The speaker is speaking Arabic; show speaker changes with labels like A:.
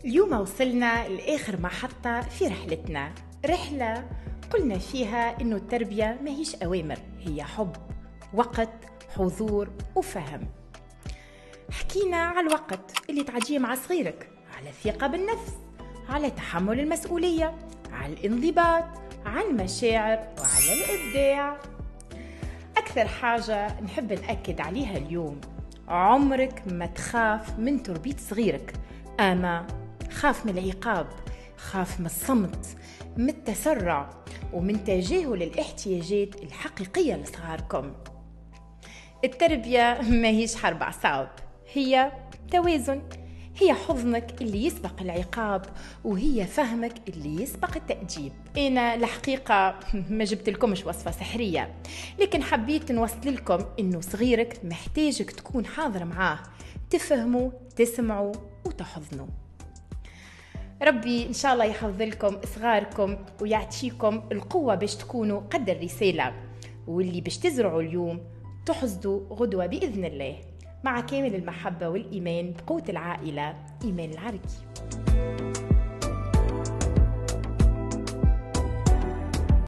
A: اليوم وصلنا لآخر محطة في رحلة قلنا فيها إنه التربية ما هيش أوامر، هي حب، وقت، حضور وفهم. حكينا على الوقت اللي تعديه مع صغيرك، على الثقة بالنفس، على تحمل المسؤولية، على الانضباط، على المشاعر وعلى الإبداع. أكثر حاجة نحب نأكد عليها اليوم، عمرك ما تخاف من تربية صغيرك، أما خاف من العقاب، خاف من الصمت، من التسرع، ومن تجاهل الاحتياجات الحقيقية لصغاركم. التربية ما هيش حرب أعصاب، هي توازن، هي حضنك اللي يسبق العقاب، وهي فهمك اللي يسبق التأديب. أنا الحقيقة ما جبت لكمش وصفة سحرية، لكن حبيت نوصل لكم إنه صغيرك محتاجك تكون حاضر معاه، تفهموا، تسمعوا وتحضنوا. ربي إن شاء الله يحفظ لكم صغاركم ويعطيكم القوة باش تكونوا قد الرسالة، واللي باش تزرعوا اليوم تحصدوا غدوة بإذن الله. مع كامل المحبة والإيمان بقوة العائلة، إيمان العركي.